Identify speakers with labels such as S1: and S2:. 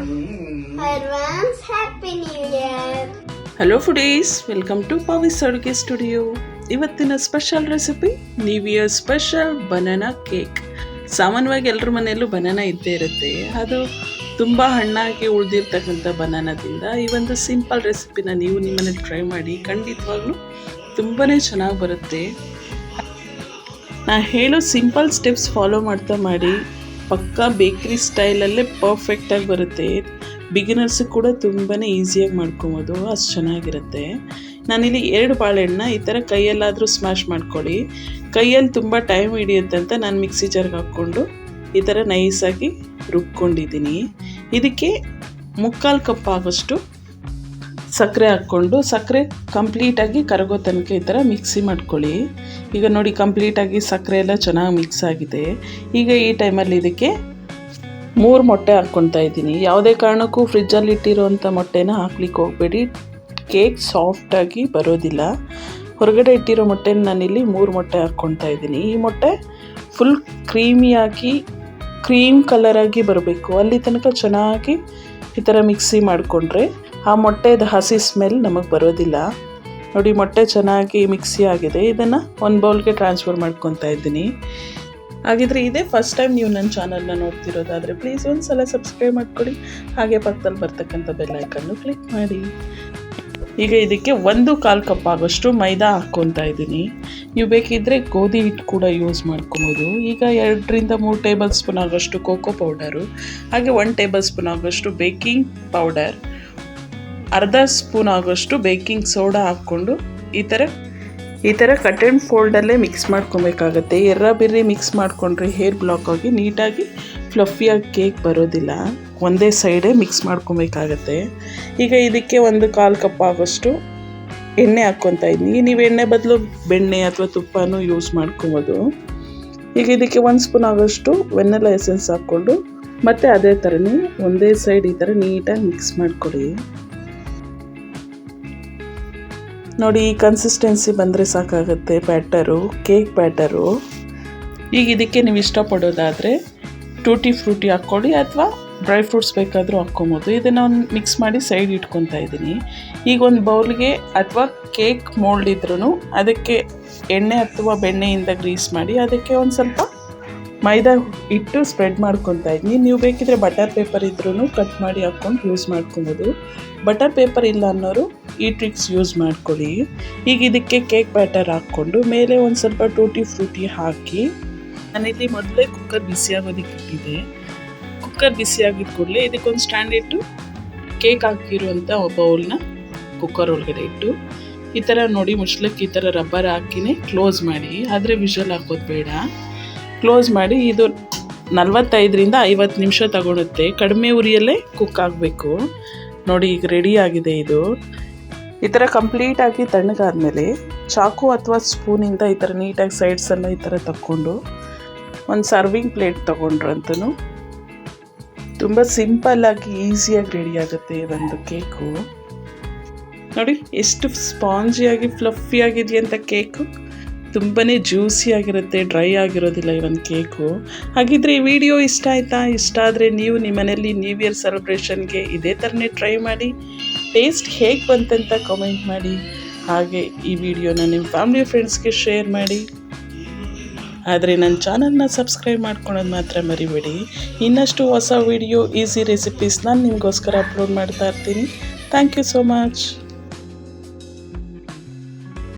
S1: Advance Happy New Year.
S2: Hello foodies, welcome to Pavis Aduge studio. ಇವತ್ತಿನ special recipe New Year special banana cake. ಸಾಮಾನ್ಯವಾಗಿ ಎಲ್ಲರ ಮನೆಯಲ್ಲೂ banana ಇದ್ದೇ ಇರುತ್ತೆ. ಅದು ತುಂಬ ಹಣ್ಣಾಗಿ ಉಳಿದಿರ್ತಕ್ಕಂಥ ಬನಾನಾದಿಂದ ಈ ಒಂದು ಸಿಂಪಲ್ ರೆಸಿಪಿನ ನೀವು ನಿಮ್ಮನೇಲಿ ಟ್ರೈ ಮಾಡಿ. ಖಂಡಿತವಾಗ್ಲೂ ತುಂಬಾ ಚೆನ್ನಾಗಿ ಬರುತ್ತೆ. ನಾನು ಹೇಳೋ ಸಿಂಪಲ್ ಸ್ಟೆಪ್ಸ್ ಫಾಲೋ ಮಾಡ್ತಾ ಮಾಡಿ, ಪಕ್ಕಾ ಬೇಕ್ರಿ ಸ್ಟೈಲಲ್ಲೇ ಪರ್ಫೆಕ್ಟಾಗಿ ಬರುತ್ತೆ. ಬಿಗಿನರ್ಸಿಗೆ ಕೂಡ ತುಂಬಾ ಈಸಿಯಾಗಿ ಮಾಡ್ಕೊಬೋದು, ಅಷ್ಟು ಚೆನ್ನಾಗಿರುತ್ತೆ. ನಾನಿಲ್ಲಿ 2 ಬಾಳೆಹಣ್ಣನ್ನ ಈ ಥರ ಕೈಯಲ್ಲಾದರೂ ಸ್ಮ್ಯಾಶ್ ಮಾಡ್ಕೊಳ್ಳಿ. ಕೈಯಲ್ಲಿ ತುಂಬ ಟೈಮ್ ಹಿಡಿಯುತ್ತೆ ಅಂತ ನಾನು ಮಿಕ್ಸಿ ಜಾರ್ಗೆ ಹಾಕ್ಕೊಂಡು ಈ ಥರ ನೈಸಾಗಿ ರುಬ್ಕೊಂಡಿದ್ದೀನಿ. ಇದಕ್ಕೆ 3/4 ಕಪ್ ಆಗೋಷ್ಟು ಸಕ್ಕರೆ ಹಾಕ್ಕೊಂಡು, ಸಕ್ಕರೆ ಕಂಪ್ಲೀಟಾಗಿ ಕರಗೋ ತನಕ ಈ ಥರ ಮಿಕ್ಸಿ ಮಾಡ್ಕೊಳ್ಳಿ. ಈಗ ನೋಡಿ, ಕಂಪ್ಲೀಟಾಗಿ ಸಕ್ಕರೆ ಎಲ್ಲ ಚೆನ್ನಾಗಿ ಮಿಕ್ಸ್ ಆಗಿದೆ. ಈಗ ಈ ಟೈಮಲ್ಲಿ ಇದಕ್ಕೆ 3 ಮೊಟ್ಟೆ ಹಾಕ್ಕೊತಾ ಇದ್ದೀನಿ. ಯಾವುದೇ ಕಾರಣಕ್ಕೂ ಫ್ರಿಜ್ಜಲ್ಲಿ ಇಟ್ಟಿರೋವಂಥ ಮೊಟ್ಟೆನ ಹಾಕ್ಲಿಕ್ಕೆ ಹೋಗಬೇಡಿ, ಕೇಕ್ ಸಾಫ್ಟಾಗಿ ಬರೋದಿಲ್ಲ. ಹೊರಗಡೆ ಇಟ್ಟಿರೋ ಮೊಟ್ಟೆನ ನಾನಿಲ್ಲಿ 3 ಮೊಟ್ಟೆ ಹಾಕ್ಕೊತಾ ಇದ್ದೀನಿ. ಈ ಮೊಟ್ಟೆ ಫುಲ್ ಕ್ರೀಮಿಯಾಗಿ ಕ್ರೀಮ್ ಕಲರಾಗಿ ಬರಬೇಕು, ಅಲ್ಲಿ ತನಕ ಚೆನ್ನಾಗಿ ಈ ಥರ ಮಿಕ್ಸಿ ಮಾಡಿಕೊಂಡ್ರೆ ಆ ಮೊಟ್ಟೆದ ಹಸಿ ಸ್ಮೆಲ್ ನಮಗೆ ಬರೋದಿಲ್ಲ. ನೋಡಿ, ಮೊಟ್ಟೆ ಚೆನ್ನಾಗಿ ಮಿಕ್ಸಿ ಆಗಿದೆ. ಇದನ್ನು ಒಂದು ಬೌಲ್ಗೆ ಟ್ರಾನ್ಸ್ಫರ್ ಮಾಡ್ಕೊತಾ ಇದ್ದೀನಿ. ಹಾಗಿದ್ರೆ ಇದೇ ಫಸ್ಟ್ ಟೈಮ್ ನೀವು ನನ್ನ ಚಾನಲ್ನ ನೋಡ್ತಿರೋದಾದರೆ ಪ್ಲೀಸ್ ಒಂದು ಸಲ ಸಬ್ಸ್ಕ್ರೈಬ್ ಮಾಡ್ಕೊಳ್ಳಿ. ಹಾಗೆ ಪಕ್ಕದಲ್ಲಿ ಬರ್ತಕ್ಕಂಥ ಬೆಲ್ ಐಕನ್ನು ಕ್ಲಿಕ್ ಮಾಡಿ. ಈಗ ಇದಕ್ಕೆ 1/4 ಕಪ್ ಆಗೋಷ್ಟು ಮೈದಾ ಹಾಕ್ಕೊತಾ ಇದ್ದೀನಿ. ನೀವು ಬೇಕಿದ್ದರೆ ಗೋಧಿ ಹಿಟ್ಟು ಕೂಡ ಯೂಸ್ ಮಾಡ್ಕೊಬೋದು. ಈಗ 2-3 ಟೇಬಲ್ ಸ್ಪೂನ್ ಆಗೋಷ್ಟು ಕೋಕೋ ಪೌಡರು, ಹಾಗೆ 1 ಟೇಬಲ್ ಸ್ಪೂನ್ ಆಗೋಷ್ಟು ಬೇಕಿಂಗ್ ಪೌಡರ್, ಅರ್ಧ ಸ್ಪೂನ್ ಆಗೋಷ್ಟು ಬೇಕಿಂಗ್ ಸೋಡಾ ಹಾಕ್ಕೊಂಡು ಈ ಥರ ಕಟ್ ಆ್ಯಂಡ್ ಫೋಲ್ಡಲ್ಲೇ ಮಿಕ್ಸ್ ಮಾಡ್ಕೊಬೇಕಾಗತ್ತೆ. ಬಿರ್ರಿ ಮಿಕ್ಸ್ ಮಾಡಿಕೊಂಡ್ರೆ ಹೇರ್ ಬ್ಲಾಕ್ ಆಗಿ ನೀಟಾಗಿ ಫ್ಲಫಿಯಾಗಿ ಕೇಕ್ ಬರೋದಿಲ್ಲ. ಒಂದೇ ಸೈಡೇ ಮಿಕ್ಸ್ ಮಾಡ್ಕೊಬೇಕಾಗತ್ತೆ. ಈಗ ಇದಕ್ಕೆ 1/4 ಕಪ್ ಆಗೋಷ್ಟು ಎಣ್ಣೆ ಹಾಕ್ಕೊತಾ ಇದ್ದೀನಿ. ನೀವು ಎಣ್ಣೆ ಬದಲು ಬೆಣ್ಣೆ ಅಥವಾ ತುಪ್ಪನೂ ಯೂಸ್ ಮಾಡ್ಕೊಬೋದು. ಈಗ ಇದಕ್ಕೆ 1 ಸ್ಪೂನ್ ಆಗೋಷ್ಟು ವೆನಿಲಾ ಎಸೆನ್ಸ್ ಹಾಕ್ಕೊಂಡು ಮತ್ತು ಅದೇ ಥರನೇ ಒಂದೇ ಸೈಡ್ ಈ ಥರ ನೀಟಾಗಿ ಮಿಕ್ಸ್ ಮಾಡಿಕೊಡಿ. ನೋಡಿ, ಈ ಕನ್ಸಿಸ್ಟೆನ್ಸಿ ಬಂದರೆ ಸಾಕಾಗುತ್ತೆ ಬ್ಯಾಟರು, ಕೇಕ್ ಬ್ಯಾಟರು. ಈಗ ಇದಕ್ಕೆ ನೀವು ಇಷ್ಟಪಡೋದಾದರೆ ಟೂಟಿ ಫ್ರೂಟಿ ಹಾಕ್ಕೊಳ್ಳಿ ಅಥವಾ ಡ್ರೈ ಫ್ರೂಟ್ಸ್ ಬೇಕಾದರೂ ಹಾಕ್ಕೊಬೋದು. ಇದನ್ನು ಒಂದು ಮಿಕ್ಸ್ ಮಾಡಿ ಸೈಡ್ ಇಟ್ಕೊತಾ ಇದ್ದೀನಿ. ಈಗ ಒಂದು ಬೌಲ್ಗೆ ಅಥವಾ ಕೇಕ್ ಮೋಲ್ಡ್ ಇದ್ರೂ ಅದಕ್ಕೆ ಎಣ್ಣೆ ಅಥವಾ ಬೆಣ್ಣೆಯಿಂದ ಗ್ರೀಸ್ ಮಾಡಿ ಅದಕ್ಕೆ ಒಂದು ಸ್ವಲ್ಪ ಮೈದಾ ಇಟ್ಟು ಸ್ಪ್ರೆಡ್ ಮಾಡ್ಕೊತಾ ಇದ್ದೀನಿ. ನೀವು ಬೇಕಿದ್ರೆ ಬಟರ್ ಪೇಪರ್ ಇದ್ರೂ ಕಟ್ ಮಾಡಿ ಹಾಕ್ಕೊಂಡು ಯೂಸ್ ಮಾಡ್ಕೊಬೋದು. ಬಟರ್ ಪೇಪರ್ ಇಲ್ಲ ಅನ್ನೋರು ಈ ಟ್ರಿಕ್ಸ್ ಯೂಸ್ ಮಾಡ್ಕೊಳ್ಳಿ. ಈಗ ಇದಕ್ಕೆ ಕೇಕ್ ಬ್ಯಾಟರ್ ಹಾಕ್ಕೊಂಡು ಮೇಲೆ ಒಂದು ಸ್ವಲ್ಪ ಟೂಟಿ ಫ್ರೂಟಿ ಹಾಕಿ, ನಾನಿಲ್ಲಿ ಮೊದಲೇ ಕುಕ್ಕರ್ ಬಿಸಿಯಾಗೋದಕ್ಕೆ ಇಟ್ಟಿದ್ದೆ. ಕುಕ್ಕರ್ ಬಿಸಿಯಾಗಿದ್ದ ಕೂಡಲೇ ಇದಕ್ಕೊಂದು ಸ್ಟ್ಯಾಂಡ್ ಇಟ್ಟು ಕೇಕ್ ಹಾಕಿರುವಂಥ ಬೌಲ್ನ ಕುಕ್ಕರ್ ಒಳಗಡೆ ಇಟ್ಟು ಈ ಥರ ನೋಡಿ ಮುಚ್ಚಲಕ್ಕೆ ಈ ಥರ ರಬ್ಬರ್ ಹಾಕಿನೇ ಕ್ಲೋಸ್ ಮಾಡಿ. ಆದರೆ ವಿಷಲ್ ಹಾಕೋದು ಬೇಡ, ಕ್ಲೋಸ್ ಮಾಡಿ. ಇದು 45-50 ನಿಮಿಷ ತಗೊಳುತ್ತೆ. ಕಡಿಮೆ ಉರಿಯಲ್ಲೇ ಕುಕ್ ಆಗಬೇಕು. ನೋಡಿ, ಈಗ ರೆಡಿ ಆಗಿದೆ. ಇದು ಈ ಥರ ಕಂಪ್ಲೀಟಾಗಿ ತಣ್ಣಗಾದ್ಮೇಲೆ ಚಾಕು ಅಥವಾ ಸ್ಪೂನಿಂದ ಈ ಥರ ನೀಟಾಗಿ ಸೈಡ್ಸೆಲ್ಲ ಈ ಥರ ತಕ್ಕೊಂಡು ಒಂದು ಸರ್ವಿಂಗ್ ಪ್ಲೇಟ್ ತೊಗೊಂಡ್ರಂತೂ ತುಂಬ ಸಿಂಪಲ್ಲಾಗಿ ಈಸಿಯಾಗಿ ರೆಡಿ ಆಗುತ್ತೆ ಒಂದು ಕೇಕು. ನೋಡಿ ಎಷ್ಟು ಸ್ಪಾಂಜಿಯಾಗಿ ಫ್ಲಫಿಯಾಗಿದೆಯಂತ ಕೇಕು. ತುಂಬಾ ಜ್ಯೂಸಿಯಾಗಿರುತ್ತೆ, ಡ್ರೈ ಆಗಿರೋದಿಲ್ಲ ಈ ಒಂದು ಕೇಕು. ಹಾಗಿದ್ರೆ ಈ ವಿಡಿಯೋ ಇಷ್ಟ ಆಯಿತಾ? ಇಷ್ಟ ಆದರೆ ನೀವು ನಿಮ್ಮ ಮನೆಯಲ್ಲಿ ನ್ಯೂ ಇಯರ್ ಸೆಲೆಬ್ರೇಷನ್ಗೆ ಇದೇ ಥರನೇ ಟ್ರೈ ಮಾಡಿ. ಟೇಸ್ಟ್ ಹೇಗೆ ಬಂತಂತ ಕಮೆಂಟ್ ಮಾಡಿ. ಹಾಗೆ ಈ ವಿಡಿಯೋನ ನಿಮ್ಮ ಫ್ಯಾಮಿಲಿ ಫ್ರೆಂಡ್ಸ್ಗೆ ಶೇರ್ ಮಾಡಿ. ಆದರೆ ನನ್ನ ಚಾನಲ್ನ ಸಬ್ಸ್ಕ್ರೈಬ್ ಮಾಡ್ಕೊಳೋದು ಮಾತ್ರ ಮರಿಬೇಡಿ. ಇನ್ನಷ್ಟು ಹೊಸ ವಿಡಿಯೋ, ಈಸಿ ರೆಸಿಪೀಸ್ ನಾನು ನಿಮಗೋಸ್ಕರ ಅಪ್ಲೋಡ್ ಮಾಡ್ತಾ ಇರ್ತೀನಿ. Thank you so much.